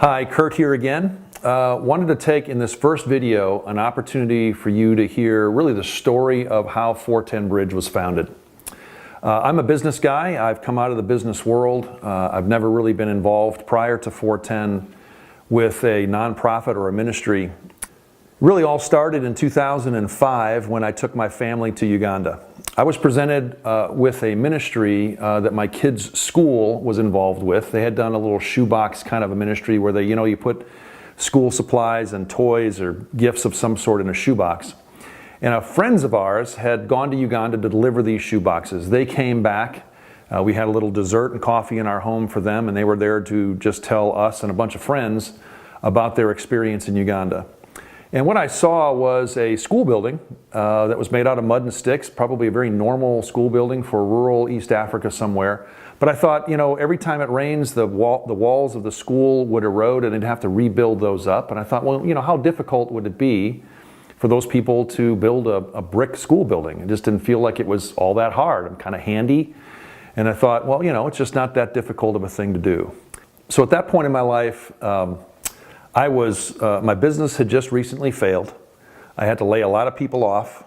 Hi, Kurt here again. Wanted to take in this first video an opportunity for you to hear really the story of how 410 Bridge was founded. I'm a business guy. I've come out of the business world. I've never really been involved prior to 410 with a nonprofit or a ministry. Really all started in 2005 when I took my family to Uganda. I was presented with a ministry that my kids' school was involved with. They had done a little shoebox kind of a ministry where they, you put school supplies and toys or gifts of some sort in a shoebox. And friends of ours had gone to Uganda to deliver these shoeboxes. They came back. We had a little dessert and coffee in our home for them, and they were there to just tell us and a bunch of friends about their experience in Uganda. And what I saw was a school building that was made out of mud and sticks, probably a very normal school building for rural East Africa somewhere. But I thought, every time it rains, the walls of the school would erode and they'd have to rebuild those up. And I thought, well, how difficult would it be for those people to build a brick school building? It just didn't feel like it was all that hard. I'm kind of handy. And I thought, well, it's just not that difficult of a thing to do. So at that point in my life, my business had just recently failed. I had to lay a lot of people off.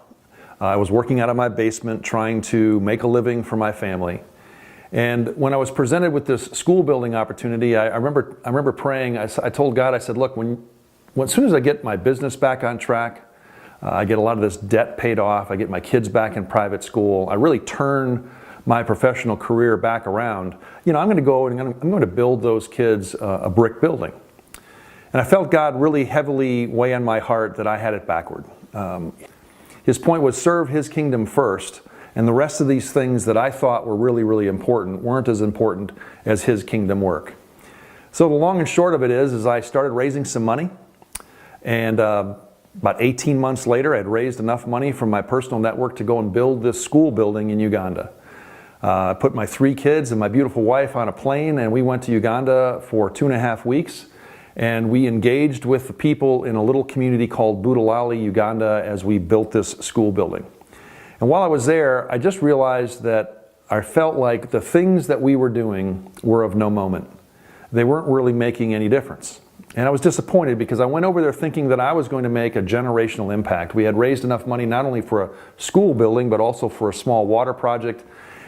I was working out of my basement trying to make a living for my family. And when I was presented with this school building opportunity, I remember praying. I told God, I said, look, as soon as I get my business back on track, I get a lot of this debt paid off, I get my kids back in private school, I really turn my professional career back around, I'm going to go and I'm going to build those kids a brick building. And I felt God really heavily weigh on my heart that I had it backward. His point was serve His kingdom first, and the rest of these things that I thought were really, really important weren't as important as His kingdom work. So the long and short of it is I started raising some money, and about 18 months later, I'd raised enough money from my personal network to go and build this school building in Uganda. I put my 3 kids and my beautiful wife on a plane, and we went to Uganda for 2.5 weeks. And we engaged with the people in a little community called Budalali, Uganda, as we built this school building. And while I was there, I just realized that I felt like the things that we were doing were of no moment. They weren't really making any difference. And I was disappointed because I went over there thinking that I was going to make a generational impact. We had raised enough money not only for a school building, but also for a small water project.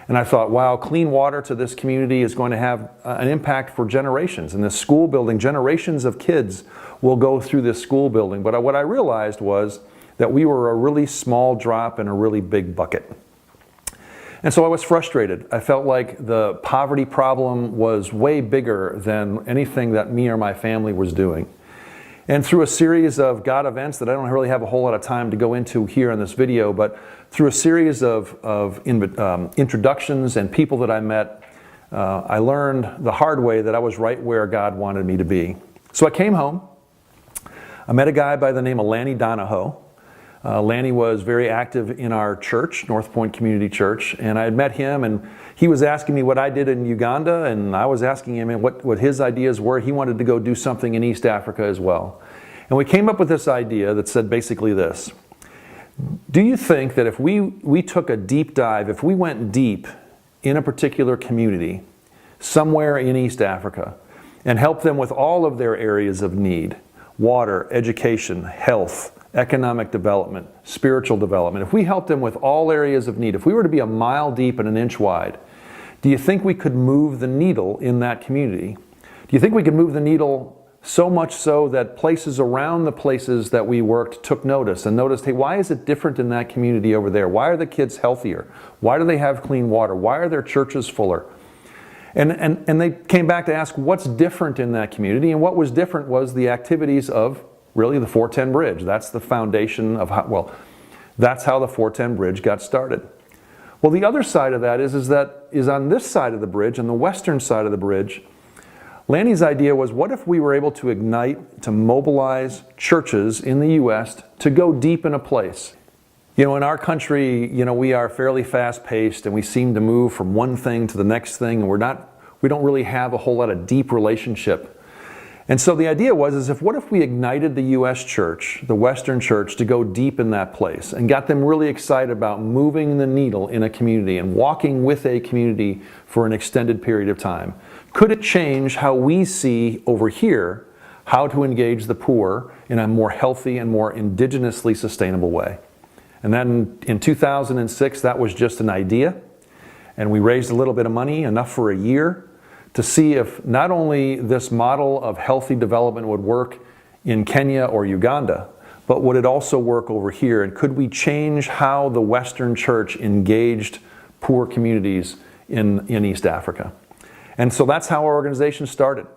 And I thought, wow, clean water to this community is going to have an impact for generations. In this school building, generations of kids will go through this school building. But what I realized was that we were a really small drop in a really big bucket. And so I was frustrated. I felt like the poverty problem was way bigger than anything that me or my family was doing. And through a series of God events that I don't really have a whole lot of time to go into here in this video, but through a series of introductions and people that I met, I learned the hard way that I was right where God wanted me to be. So I came home. I met a guy by the name of Lanny Donahoe. Lanny was very active in our church, North Point Community Church, and I had met him, and he was asking me what I did in Uganda, and I was asking him what his ideas were. He wanted to go do something in East Africa as well. And we came up with this idea that said basically this: do you think that if we took a deep dive, if we went deep in a particular community somewhere in East Africa and helped them with all of their areas of need, water, education, health, economic development, spiritual development, if we helped them with all areas of need, if we were to be a mile deep and an inch wide, do you think we could move the needle in that community? Do you think we could move the needle so much so that places around the places that we worked took notice and noticed, hey, why is it different in that community over there? Why are the kids healthier? Why do they have clean water? Why are their churches fuller? And they came back to ask what's different in that community, and what was different was the activities of really the 410 Bridge. That's the foundation of that's how the 410 Bridge got started. Well, the other side of that is on this side of the bridge, on the western side of the bridge, Lanny's idea was, what if we were able to ignite, to mobilize churches in the U.S. to go deep in a place? In our country, we are fairly fast-paced, and we seem to move from one thing to the next thing, and we don't really have a whole lot of deep relationship. And so the idea was, what if we ignited the U.S. church, the Western church, to go deep in that place and got them really excited about moving the needle in a community and walking with a community for an extended period of time? Could it change how we see over here how to engage the poor in a more healthy and more indigenously sustainable way. And then in 2006, that was just an idea. And we raised a little bit of money, enough for a year, to see if not only this model of healthy development would work in Kenya or Uganda, but would it also work over here? And could we change how the Western Church engaged poor communities in East Africa? And so that's how our organization started.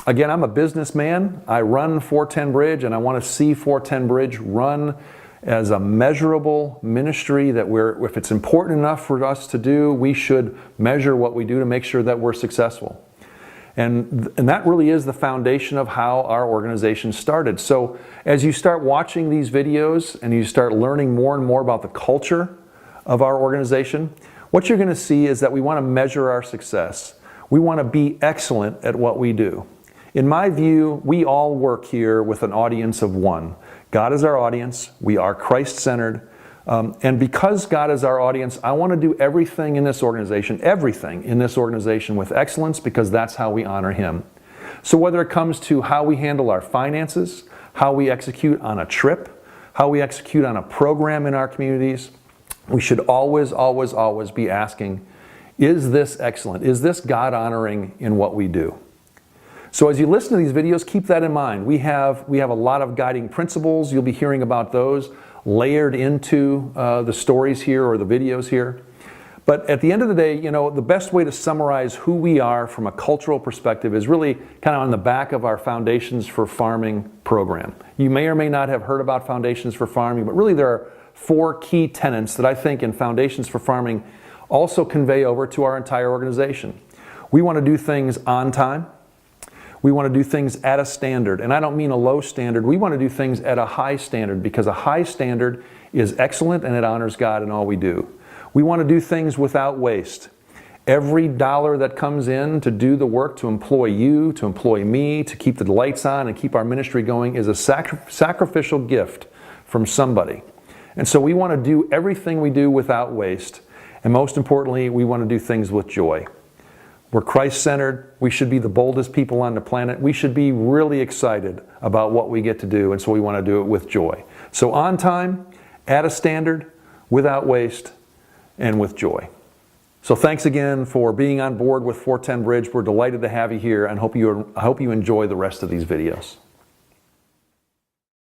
Again, I'm a businessman. I run 410 Bridge, and I want to see 410 Bridge run as a measurable ministry that if it's important enough for us to do, we should measure what we do to make sure that we're successful. And that really is the foundation of how our organization started. So as you start watching these videos and you start learning more and more about the culture of our organization, what you're going to see is that we want to measure our success. We want to be excellent at what we do. In my view, we all work here with an audience of one. God is our audience. We are Christ-centered. And because God is our audience, I want to do everything in this organization with excellence, because that's how we honor Him. So whether it comes to how we handle our finances, how we execute on a trip, how we execute on a program in our communities, we should always, always, always be asking, is this excellent? Is this God-honoring in what we do? So as you listen to these videos, keep that in mind. We have a lot of guiding principles. You'll be hearing about those layered into the stories here or the videos here. But at the end of the day, the best way to summarize who we are from a cultural perspective is really kind of on the back of our Foundations for Farming program. You may or may not have heard about Foundations for Farming, but really there are 4 key tenets that I think in Foundations for Farming also convey over to our entire organization. We want to do things on time. We want to do things at a standard, and I don't mean a low standard. We want to do things at a high standard, because a high standard is excellent and it honors God in all we do. We want to do things without waste. Every dollar that comes in to do the work, to employ you, to employ me, to keep the lights on and keep our ministry going, is a sacrificial gift from somebody. And so we want to do everything we do without waste. And most importantly, we want to do things with joy. We're Christ-centered. We should be the boldest people on the planet. We should be really excited about what we get to do, and so we want to do it with joy. So on time, at a standard, without waste, and with joy. So thanks again for being on board with 410 Bridge. We're delighted to have you here, and I hope you enjoy the rest of these videos.